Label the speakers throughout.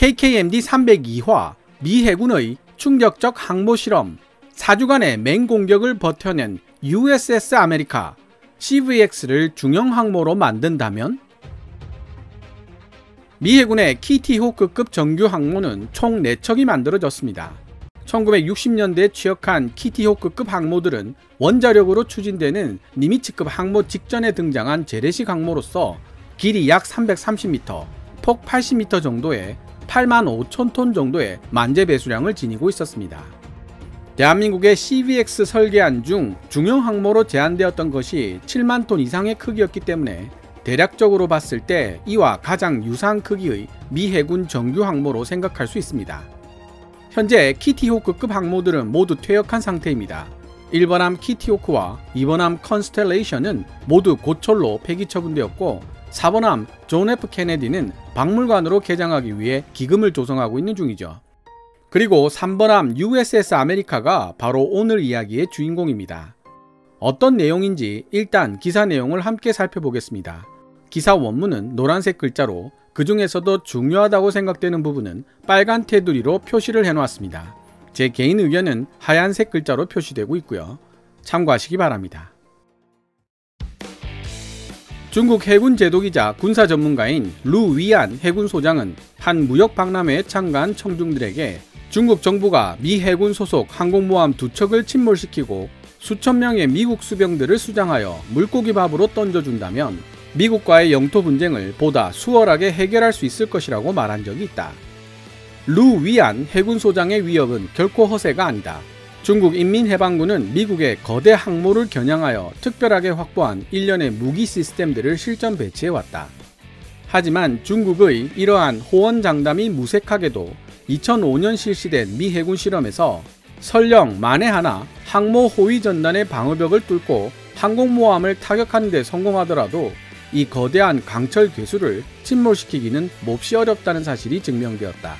Speaker 1: KKMD 302화 미 해군의 충격적 항모 실험, 4주간의 맹공격을 버텨낸 USS 아메리카, CVX를 중형 항모로 만든다면? 미 해군의 키티 호크급 정규 항모는 총 4척이 만들어졌습니다. 1960년대에 취역한 키티 호크급 항모들은 원자력으로 추진되는 니미츠급 항모 직전에 등장한 재래식 항모로서 길이 약 330m, 폭 80m 정도의 85,000톤 정도의 만재 배수량을 지니고 있었습니다. 대한민국의 CVX 설계안 중 중형 항모로 제한되었던 것이 7만 톤 이상의 크기였기 때문에 대략적으로 봤을 때 이와 가장 유사한 크기의 미 해군 정규 항모로 생각할 수 있습니다. 현재 키티호크급 항모들은 모두 퇴역한 상태입니다. 1번함 키티호크와 2번함 컨스텔레이션은 모두 고철로 폐기 처분되었고, 4번함 존 F 케네디는 박물관으로 개장하기 위해 기금을 조성하고 있는 중이죠. 그리고 3번함 USS 아메리카가 바로 오늘 이야기의 주인공입니다. 어떤 내용인지 일단 기사 내용을 함께 살펴보겠습니다. 기사 원문은 노란색 글자로, 그 중에서도 중요하다고 생각되는 부분은 빨간 테두리로 표시를 해놓았습니다. 제 개인 의견은 하얀색 글자로 표시되고 있고요. 참고하시기 바랍니다. 중국 해군 제도기자 군사 전문가인 루 위안 해군 소장은 한 무역 박람회에 참가한 청중들에게 중국 정부가 미 해군 소속 항공모함 2척을 침몰시키고 수천 명의 미국 수병들을 수장하여 물고기 밥으로 던져준다면 미국과의 영토 분쟁을 보다 수월하게 해결할 수 있을 것이라고 말한 적이 있다. 루 위안 해군 소장의 위협은 결코 허세가 아니다. 중국 인민해방군은 미국의 거대 항모를 겨냥하여 특별하게 확보한 일련의 무기 시스템들을 실전 배치해왔다. 하지만 중국의 이러한 호언장담이 무색하게도 2005년 실시된 미 해군 실험에서 설령 만에 하나 항모 호위 전단의 방어벽을 뚫고 항공모함을 타격하는 데 성공하더라도 이 거대한 강철 괴수를 침몰시키기는 몹시 어렵다는 사실이 증명되었다.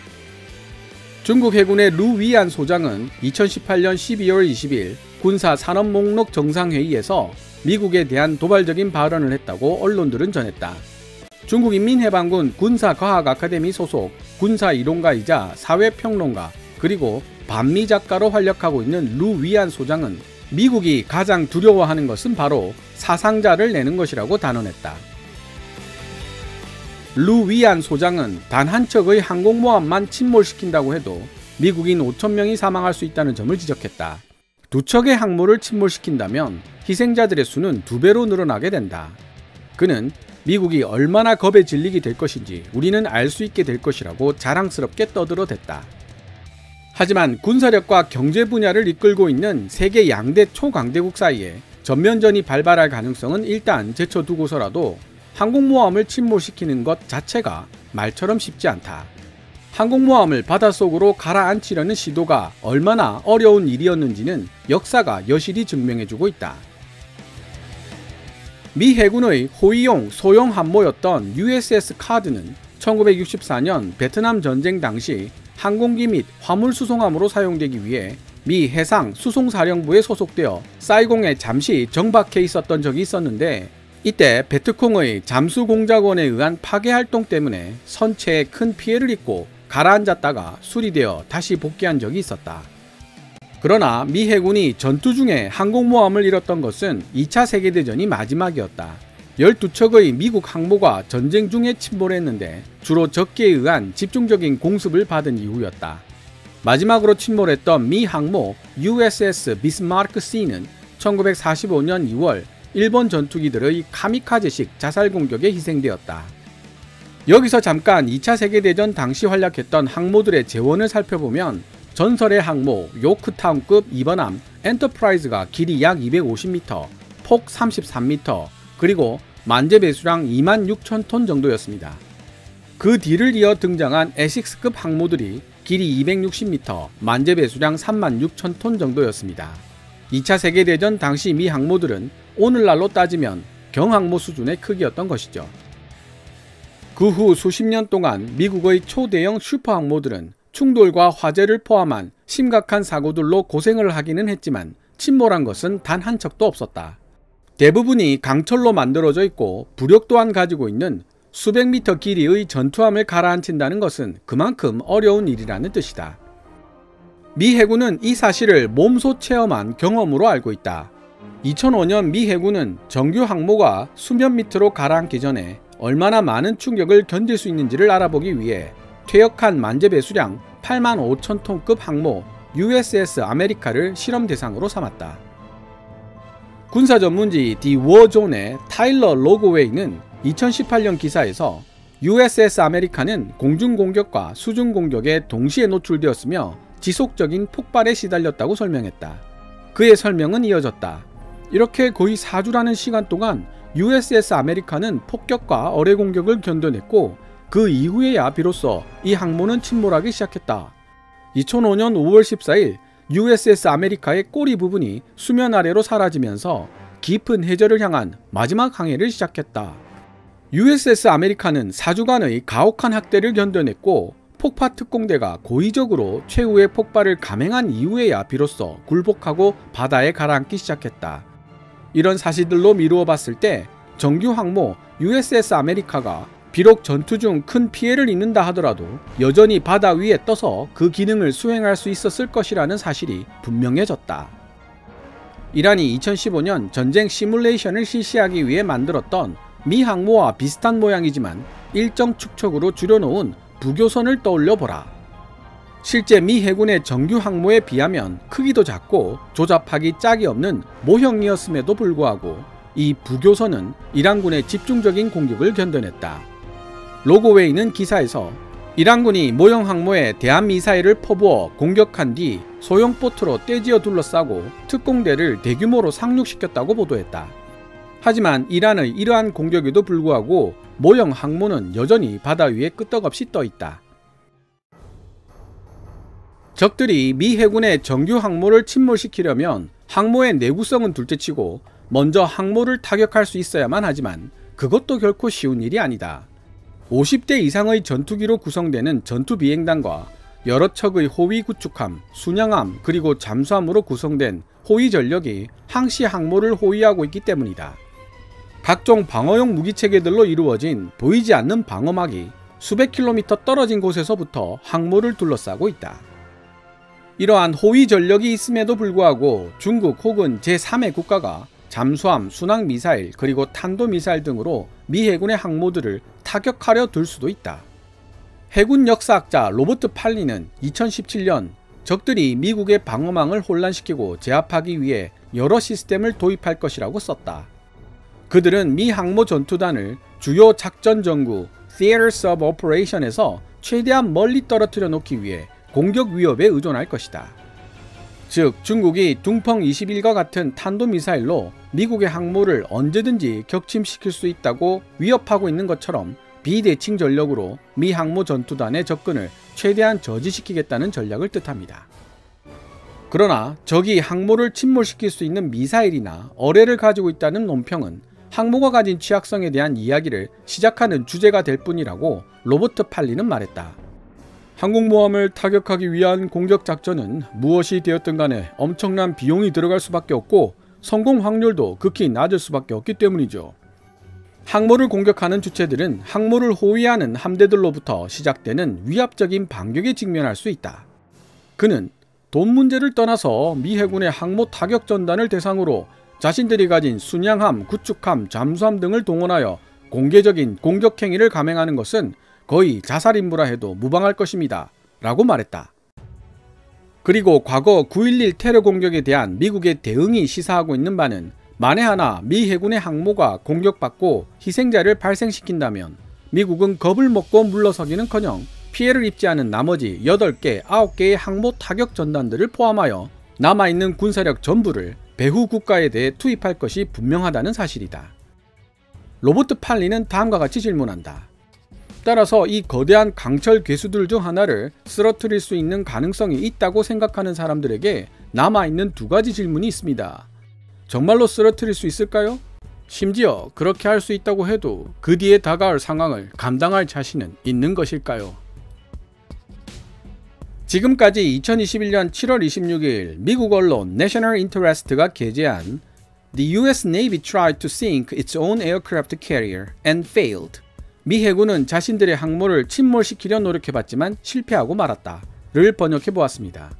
Speaker 1: 중국 해군의 루 위안 소장은 2018년 12월 20일 군사 산업 목록 정상회의에서 미국에 대한 도발적인 발언을 했다고 언론들은 전했다. 중국 인민해방군 군사과학 아카데미 소속 군사이론가이자 사회평론가 그리고 반미 작가로 활약하고 있는 루 위안 소장은 미국이 가장 두려워하는 것은 바로 사상자를 내는 것이라고 단언했다. 루 위안 소장은 단 한 척의 항공모함만 침몰시킨다고 해도 미국인 5,000명이 사망할 수 있다는 점을 지적했다. 2척의 항모를 침몰시킨다면 희생자들의 수는 2배로 늘어나게 된다. 그는 미국이 얼마나 겁에 질리게 될 것인지 우리는 알 수 있게 될 것이라고 자랑스럽게 떠들어댔다. 하지만 군사력과 경제 분야를 이끌고 있는 세계 양대 초강대국 사이에 전면전이 발발할 가능성은 일단 제쳐두고서라도 항공모함을 침몰시키는 것 자체가 말처럼 쉽지 않다. 항공모함을 바닷속으로 가라앉히려는 시도가 얼마나 어려운 일이었는지는 역사가 여실히 증명해주고 있다. 미 해군의 호위용 소형 함모였던 USS 카드는 1964년 베트남 전쟁 당시 항공기 및 화물 수송함으로 사용되기 위해 미 해상수송사령부에 소속되어 사이공에 잠시 정박해 있었던 적이 있었는데, 이때 베트콩의 잠수공작원에 의한 파괴활동 때문에 선체에 큰 피해를 입고 가라앉았다가 수리되어 다시 복귀한 적이 있었다. 그러나 미 해군이 전투 중에 항공모함을 잃었던 것은 2차 세계대전이 마지막이었다. 12척의 미국 항모가 전쟁 중에 침몰했는데 주로 적기에 의한 집중적인 공습을 받은 이후였다. 마지막으로 침몰했던 미 항모 USS 비스마르크 C는 1945년 2월 일본 전투기들의 카미카제식 자살 공격에 희생되었다. 여기서 잠깐 2차 세계대전 당시 활약했던 항모들의 재원을 살펴보면 전설의 항모 요크타운급 2번함 엔터프라이즈가 길이 약 250m, 폭 33m, 그리고 만재 배수량 26,000톤 정도였습니다. 그 뒤를 이어 등장한 에식스급 항모들이 길이 260m, 만재 배수량 36,000톤 정도였습니다. 2차 세계대전 당시 미 항모들은 오늘날로 따지면 경항모 수준의 크기였던 것이죠. 그 후 수십 년 동안 미국의 초대형 슈퍼항모들은 충돌과 화재를 포함한 심각한 사고들로 고생을 하기는 했지만 침몰한 것은 단 한 척도 없었다. 대부분이 강철로 만들어져 있고 부력 또한 가지고 있는 수백 미터 길이의 전투함을 가라앉힌다는 것은 그만큼 어려운 일이라는 뜻이다. 미 해군은 이 사실을 몸소 체험한 경험으로 알고 있다. 2005년 미 해군은 정규 항모가 수면 밑으로 가라앉기 전에 얼마나 많은 충격을 견딜 수 있는지를 알아보기 위해 퇴역한 만재 배수량 85,000톤급 항모 USS 아메리카를 실험 대상으로 삼았다. 군사 전문지 디 워존의 타일러 로그웨이는 2018년 기사에서 USS 아메리카는 공중공격과 수중공격에 동시에 노출되었으며 지속적인 폭발에 시달렸다고 설명했다. 그의 설명은 이어졌다. 이렇게 거의 4주라는 시간 동안 USS 아메리카는 폭격과 어뢰 공격을 견뎌냈고 그 이후에야 비로소 이 항모는 침몰하기 시작했다. 2005년 5월 14일 USS 아메리카의 꼬리 부분이 수면 아래로 사라지면서 깊은 해저를 향한 마지막 항해를 시작했다. USS 아메리카는 4주간의 가혹한 학대를 견뎌냈고 폭파 특공대가 고의적으로 최후의 폭발을 감행한 이후에야 비로소 굴복하고 바다에 가라앉기 시작했다. 이런 사실들로 미루어 봤을 때 정규 항모 USS 아메리카가 비록 전투 중 큰 피해를 입는다 하더라도 여전히 바다 위에 떠서 그 기능을 수행할 수 있었을 것이라는 사실이 분명해졌다. 이란이 2015년 전쟁 시뮬레이션을 실시하기 위해 만들었던 미 항모와 비슷한 모양이지만 일정 축척으로 줄여놓은 부교선을 떠올려 보라. 실제 미 해군의 정규 항모에 비하면 크기도 작고 조잡하기 짝이 없는 모형이었음에도 불구하고 이 부교선은 이란군의 집중적인 공격을 견뎌냈다. 로그웨이는 기사에서 이란군이 모형 항모에 대한미사일을 퍼부어 공격한 뒤 소형 보트로 떼지어 둘러싸고 특공대를 대규모로 상륙시켰다고 보도했다. 하지만 이란의 이러한 공격에도 불구하고 모형 항모는 여전히 바다 위에 끄떡없이 떠있다. 적들이 미 해군의 정규 항모를 침몰시키려면 항모의 내구성은 둘째치고 먼저 항모를 타격할 수 있어야만 하지만 그것도 결코 쉬운 일이 아니다. 50대 이상의 전투기로 구성되는 전투비행단과 여러 척의 호위 구축함, 순양함 그리고 잠수함으로 구성된 호위 전력이 항시 항모를 호위하고 있기 때문이다. 각종 방어용 무기체계들로 이루어진 보이지 않는 방어막이 수백 킬로미터 떨어진 곳에서부터 항모를 둘러싸고 있다. 이러한 호위 전력이 있음에도 불구하고 중국 혹은 제3의 국가가 잠수함, 순항미사일 그리고 탄도미사일 등으로 미 해군의 항모들을 타격하려 들 수도 있다. 해군 역사학자 로버트 팔리는 2017년 적들이 미국의 방어망을 혼란시키고 제압하기 위해 여러 시스템을 도입할 것이라고 썼다. 그들은 미 항모 전투단을 주요 작전 전구 Theaters of Operation에서 최대한 멀리 떨어뜨려 놓기 위해 공격 위협에 의존할 것이다. 즉 중국이 둥펑 21과 같은 탄도미사일로 미국의 항모를 언제든지 격침시킬 수 있다고 위협하고 있는 것처럼 비대칭 전력으로 미 항모 전투단의 접근을 최대한 저지시키겠다는 전략을 뜻합니다. 그러나 적이 항모를 침몰시킬 수 있는 미사일이나 어뢰를 가지고 있다는 논평은 항모가 가진 취약성에 대한 이야기를 시작하는 주제가 될 뿐이라고 로버트 팔리는 말했다. 항공모함을 타격하기 위한 공격작전은 무엇이 되었든 간에 엄청난 비용이 들어갈 수밖에 없고 성공 확률도 극히 낮을 수밖에 없기 때문이죠. 항모를 공격하는 주체들은 항모를 호위하는 함대들로부터 시작되는 위압적인 반격에 직면할 수 있다. 그는 돈 문제를 떠나서 미 해군의 항모 타격 전단을 대상으로 자신들이 가진 순양함, 구축함, 잠수함 등을 동원하여 공개적인 공격 행위를 감행하는 것은 거의 자살임무라 해도 무방할 것입니다. 라고 말했다. 그리고 과거 9.11 테러 공격에 대한 미국의 대응이 시사하고 있는 바는 만에 하나 미 해군의 항모가 공격받고 희생자를 발생시킨다면 미국은 겁을 먹고 물러서기는커녕 피해를 입지 않은 나머지 8개, 9개의 항모 타격 전단들을 포함하여 남아있는 군사력 전부를 배후 국가에 대해 투입할 것이 분명하다는 사실이다. 로버트 팔리는 다음과 같이 질문한다. 따라서 이 거대한 강철 괴수들 중 하나를 쓰러뜨릴 수 있는 가능성이 있다고 생각하는 사람들에게 남아있는 두 가지 질문이 있습니다. 정말로 쓰러뜨릴 수 있을까요? 심지어 그렇게 할 수 있다고 해도 그 뒤에 다가올 상황을 감당할 자신은 있는 것일까요? 지금까지 2021년 7월 26일 미국 언론 National Interest가 게재한 The US Navy tried to sink its own aircraft carrier and failed. 미 해군은 자신들의 항모를 침몰시키려 노력해봤지만 실패하고 말았다를 번역해보았습니다.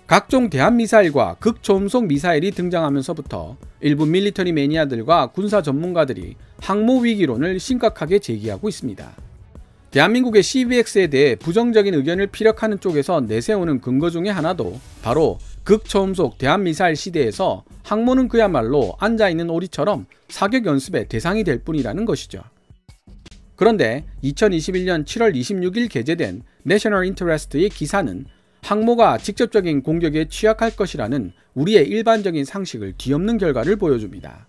Speaker 1: 각종 대한미사일과 극초음속 미사일이 등장하면서부터 일부 밀리터리 매니아들과 군사 전문가들이 항모 위기론을 심각하게 제기하고 있습니다. 대한민국의 CVX에 대해 부정적인 의견을 피력하는 쪽에서 내세우는 근거 중에 하나도 바로 극초음속 대한미사일 시대에서 항모는 그야말로 앉아있는 오리처럼 사격 연습의 대상이 될 뿐이라는 것이죠. 그런데 2021년 7월 26일 게재된 내셔널 인터레스트의 기사는 항모가 직접적인 공격에 취약할 것이라는 우리의 일반적인 상식을 뒤엎는 결과를 보여줍니다.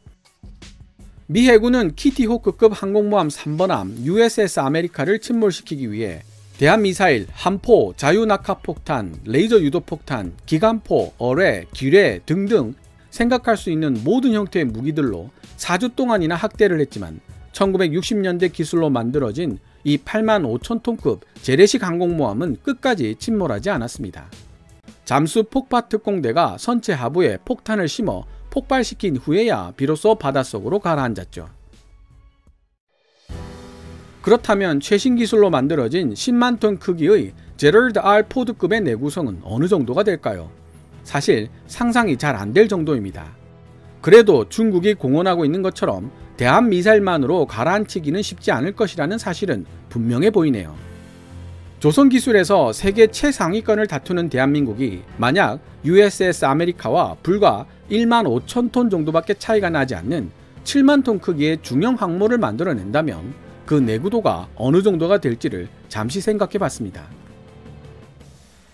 Speaker 1: 미 해군은 키티호크급 항공모함 3번함 USS 아메리카를 침몰시키기 위해 대한미사일, 함포, 자유낙하폭탄, 레이저 유도폭탄, 기관포, 어뢰, 기뢰 등등 생각할 수 있는 모든 형태의 무기들로 4주 동안이나 학대를 했지만 1960년대 기술로 만들어진 이 85,000톤급 재래식 항공모함은 끝까지 침몰하지 않았습니다. 잠수 폭파 특공대가 선체 하부에 폭탄을 심어 폭발시킨 후에야 비로소 바닷속으로 가라앉았죠. 그렇다면 최신 기술로 만들어진 10만 톤 크기의 제럴드 R 포드급의 내구성은 어느 정도가 될까요? 사실 상상이 잘 안 될 정도입니다. 그래도 중국이 공언하고 있는 것처럼 대한미사일만으로 가라앉히기는 쉽지 않을 것이라는 사실은 분명해 보이네요. 조선기술에서 세계 최상위권을 다투는 대한민국이 만약 USS 아메리카와 불과 1만 5천 톤 정도밖에 차이가 나지 않는 7만 톤 크기의 중형 항모를 만들어낸다면 그 내구도가 어느 정도가 될지를 잠시 생각해 봤습니다.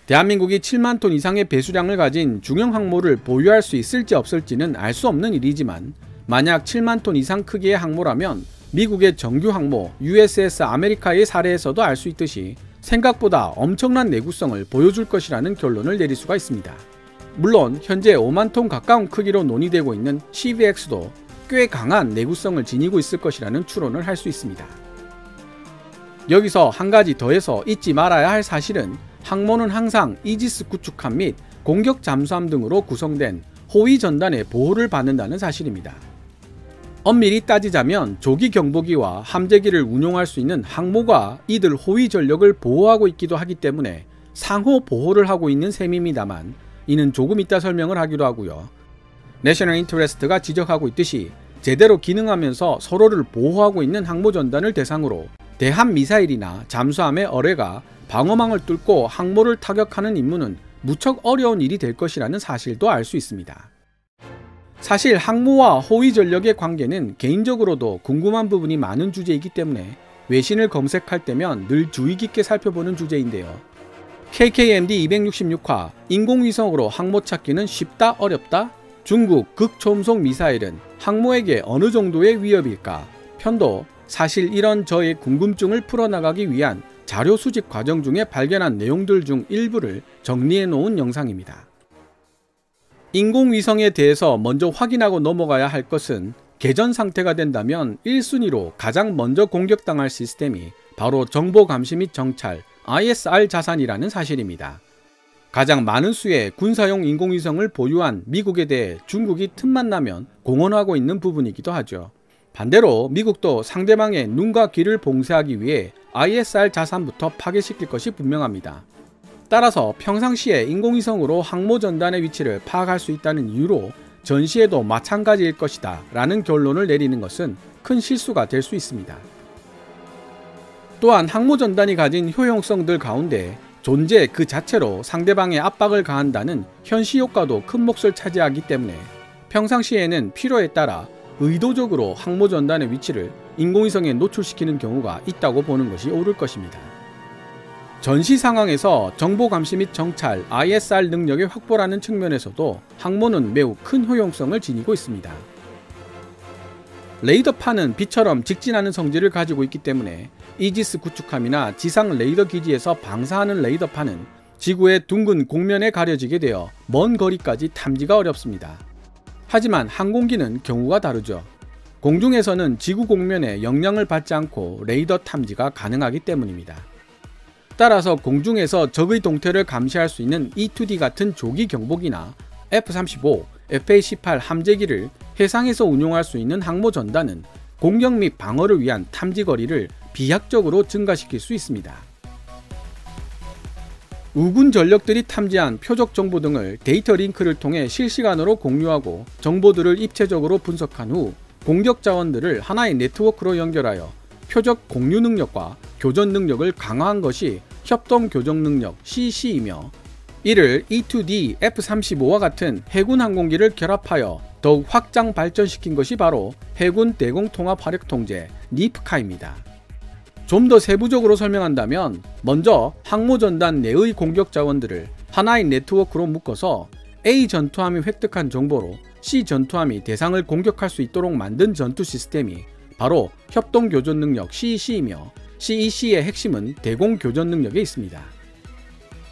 Speaker 1: 대한민국이 7만 톤 이상의 배수량을 가진 중형 항모를 보유할 수 있을지 없을지는 알 수 없는 일이지만 만약 7만 톤 이상 크기의 항모라면 미국의 정규 항모 USS 아메리카의 사례에서도 알 수 있듯이 생각보다 엄청난 내구성을 보여줄 것이라는 결론을 내릴 수가 있습니다. 물론 현재 5만 톤 가까운 크기로 논의되고 있는 CVX도 꽤 강한 내구성을 지니고 있을 것이라는 추론을 할 수 있습니다. 여기서 한 가지 더해서 잊지 말아야 할 사실은 항모는 항상 이지스 구축함 및 공격 잠수함 등으로 구성된 호위 전단의 보호를 받는다는 사실입니다. 엄밀히 따지자면 조기 경보기와 함재기를 운용할 수 있는 항모가 이들 호위 전력을 보호하고 있기도 하기 때문에 상호 보호를 하고 있는 셈입니다만 이는 조금 이따 설명을 하기로 하고요. 내셔널 인터레스트가 지적하고 있듯이 제대로 기능하면서 서로를 보호하고 있는 항모전단을 대상으로 대한미사일이나 잠수함의 어뢰가 방어망을 뚫고 항모를 타격하는 임무는 무척 어려운 일이 될 것이라는 사실도 알 수 있습니다. 사실 항모와 호위 전력의 관계는 개인적으로도 궁금한 부분이 많은 주제이기 때문에 외신을 검색할 때면 늘 주의 깊게 살펴보는 주제인데요. KKMD 266화 인공위성으로 항모 찾기는 쉽다 어렵다? 중국 극초음속 미사일은 항모에게 어느 정도의 위협일까? 편도 사실 이런 저의 궁금증을 풀어나가기 위한 자료 수집 과정 중에 발견한 내용들 중 일부를 정리해 놓은 영상입니다. 인공위성에 대해서 먼저 확인하고 넘어가야 할 것은 개전 상태가 된다면 1순위로 가장 먼저 공격당할 시스템이 바로 정보 감시 및 정찰 ISR 자산이라는 사실입니다. 가장 많은 수의 군사용 인공위성을 보유한 미국에 대해 중국이 틈만 나면 공언하고 있는 부분이기도 하죠. 반대로 미국도 상대방의 눈과 귀를 봉쇄하기 위해 ISR 자산부터 파괴시킬 것이 분명합니다. 따라서 평상시에 인공위성으로 항모 전단의 위치를 파악할 수 있다는 이유로 전시에도 마찬가지일 것이다 라는 결론을 내리는 것은 큰 실수가 될 수 있습니다. 또한 항모 전단이 가진 효용성들 가운데 존재 그 자체로 상대방에 압박을 가한다는 현시 효과도 큰 몫을 차지하기 때문에 평상시에는 필요에 따라 의도적으로 항모 전단의 위치를 인공위성에 노출시키는 경우가 있다고 보는 것이 옳을 것입니다. 전시 상황에서 정보 감시 및 정찰 ISR 능력의 확보라는 측면에서도 항모는 매우 큰 효용성을 지니고 있습니다. 레이더판은 빛처럼 직진하는 성질을 가지고 있기 때문에 이지스 구축함이나 지상 레이더 기지에서 방사하는 레이더판은 지구의 둥근 공면에 가려지게 되어 먼 거리까지 탐지가 어렵습니다. 하지만 항공기는 경우가 다르죠. 공중에서는 지구 공면에 영향을 받지 않고 레이더 탐지가 가능하기 때문입니다. 따라서 공중에서 적의 동태를 감시할 수 있는 E-2D 같은 조기 경보기나 F-35, FA-18 함재기를 해상에서 운용할 수 있는 항모 전단은 공격 및 방어를 위한 탐지 거리를 비약적으로 증가시킬 수 있습니다. 우군 전력들이 탐지한 표적 정보 등을 데이터 링크를 통해 실시간으로 공유하고 정보들을 입체적으로 분석한 후 공격 자원들을 하나의 네트워크로 연결하여 표적 공유 능력과 교전 능력을 강화한 것이 협동 교전 능력 CC이며, 이를 E-2D F-35와 같은 해군 항공기를 결합하여 더욱 확장 발전시킨 것이 바로 해군 대공통합 화력 통제 니프카입니다. 좀 더 세부적으로 설명한다면, 먼저 항모전단 내의 공격 자원들을 하나의 네트워크로 묶어서 A 전투함이 획득한 정보로 C 전투함이 대상을 공격할 수 있도록 만든 전투 시스템이 바로 협동교전 능력 CEC이며, CEC의 핵심은 대공교전 능력에 있습니다.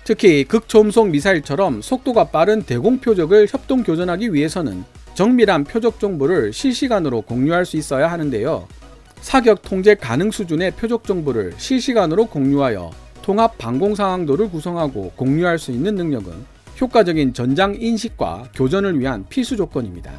Speaker 1: 특히 극초음속 미사일처럼 속도가 빠른 대공표적을 협동교전하기 위해서는 정밀한 표적 정보를 실시간으로 공유할 수 있어야 하는데요. 사격 통제 가능 수준의 표적 정보를 실시간으로 공유하여 통합 방공 상황도를 구성하고 공유할 수 있는 능력은 효과적인 전장 인식과 교전을 위한 필수 조건입니다.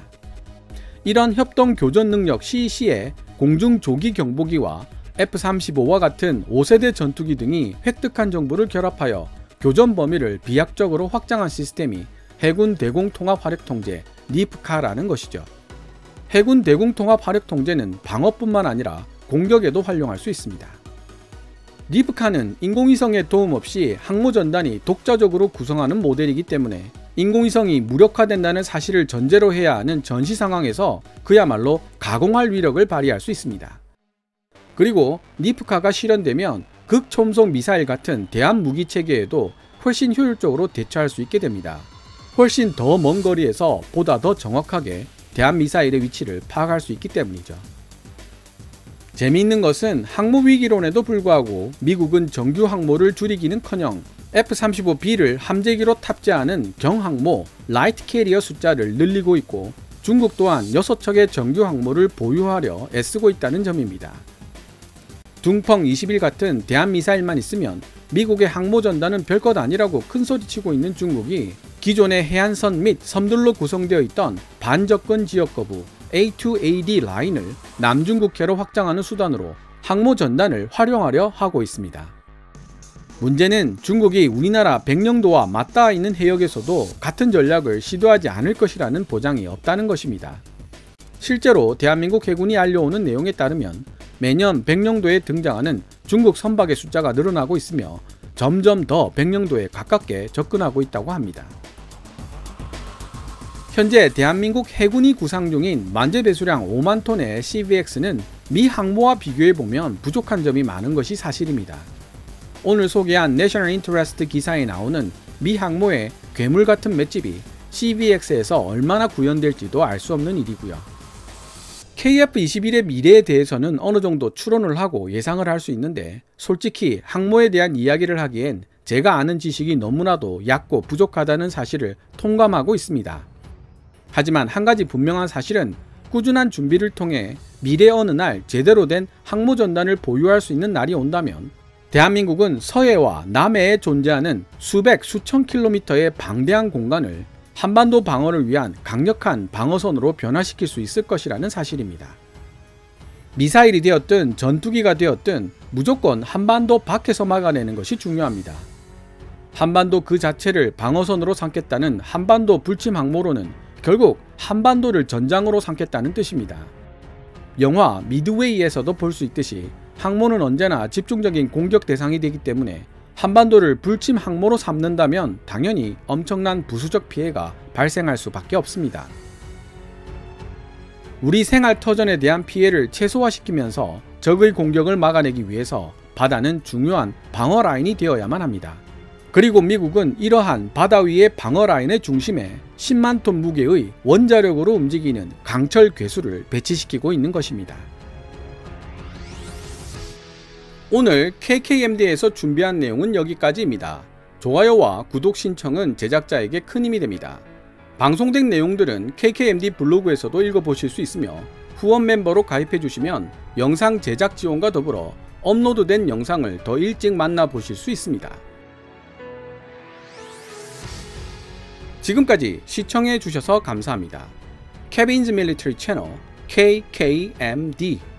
Speaker 1: 이런 협동 교전 능력 CEC에 공중 조기 경보기와 F-35와 같은 5세대 전투기 등이 획득한 정보를 결합하여 교전 범위를 비약적으로 확장한 시스템이 해군 대공통합 화력 통제 니프카라는 것이죠. 해군 대공통합 화력 통제는 방어뿐만 아니라 공격에도 활용할 수 있습니다. 니프카는 인공위성의 도움 없이 항모전단이 독자적으로 구성하는 모델이기 때문에 인공위성이 무력화된다는 사실을 전제로 해야 하는 전시 상황에서 그야말로 가공할 위력을 발휘할 수 있습니다. 그리고 니프카가 실현되면 극초음속 미사일 같은 대함 무기 체계에도 훨씬 효율적으로 대처할 수 있게 됩니다. 훨씬 더 먼 거리에서 보다 더 정확하게 대함 미사일의 위치를 파악할 수 있기 때문이죠. 재미있는 것은 항모 위기론에도 불구하고 미국은 정규 항모를 줄이기는커녕 F-35B를 함재기로 탑재하는 경항모 라이트 캐리어 숫자를 늘리고 있고, 중국 또한 6척의 정규 항모를 보유하려 애쓰고 있다는 점입니다. 둥펑 21 같은 대한미사일만 있으면 미국의 항모전단은 별것 아니라고 큰소리치고 있는 중국이 기존의 해안선 및 섬들로 구성되어 있던 반접근 지역 거부 A2AD 라인을 남중국해로 확장하는 수단으로 항모전단을 활용하려 하고 있습니다. 문제는 중국이 우리나라 백령도와 맞닿아 있는 해역에서도 같은 전략을 시도하지 않을 것이라는 보장이 없다는 것입니다. 실제로 대한민국 해군이 알려오는 내용에 따르면 매년 백령도에 등장하는 중국 선박의 숫자가 늘어나고 있으며 점점 더 백령도에 가깝게 접근하고 있다고 합니다. 현재 대한민국 해군이 구상 중인 만재 배수량 5만 톤의 CVX는 미 항모와 비교해보면 부족한 점이 많은 것이 사실입니다. 오늘 소개한 내셔널 인터레스트 기사에 나오는 미 항모의 괴물 같은 맷집이 CVX에서 얼마나 구현될지도 알 수 없는 일이고요. KF-21의 미래에 대해서는 어느 정도 추론을 하고 예상을 할 수 있는데, 솔직히 항모에 대한 이야기를 하기엔 제가 아는 지식이 너무나도 얕고 부족하다는 사실을 통감하고 있습니다. 하지만 한 가지 분명한 사실은 꾸준한 준비를 통해 미래 어느 날 제대로 된 항모전단을 보유할 수 있는 날이 온다면 대한민국은 서해와 남해에 존재하는 수백 수천 킬로미터의 방대한 공간을 한반도 방어를 위한 강력한 방어선으로 변화시킬 수 있을 것이라는 사실입니다. 미사일이 되었든 전투기가 되었든 무조건 한반도 밖에서 막아내는 것이 중요합니다. 한반도 그 자체를 방어선으로 삼겠다는 한반도 불침 항모로는 결국 한반도를 전장으로 삼겠다는 뜻입니다. 영화 미드웨이에서도 볼 수 있듯이 항모는 언제나 집중적인 공격 대상이 되기 때문에 한반도를 불침 항모로 삼는다면 당연히 엄청난 부수적 피해가 발생할 수밖에 없습니다. 우리 생활 터전에 대한 피해를 최소화시키면서 적의 공격을 막아내기 위해서 바다는 중요한 방어 라인이 되어야만 합니다. 그리고 미국은 이러한 바다 위의 방어 라인의 중심에 10만 톤 무게의 원자력으로 움직이는 강철 괴수를 배치시키고 있는 것입니다. 오늘 KKMD에서 준비한 내용은 여기까지입니다. 좋아요와 구독 신청은 제작자에게 큰 힘이 됩니다. 방송된 내용들은 KKMD 블로그에서도 읽어보실 수 있으며 후원 멤버로 가입해주시면 영상 제작 지원과 더불어 업로드된 영상을 더 일찍 만나보실 수 있습니다. 지금까지 시청해주셔서 감사합니다. 케빈즈 밀리터리 채널 KKMD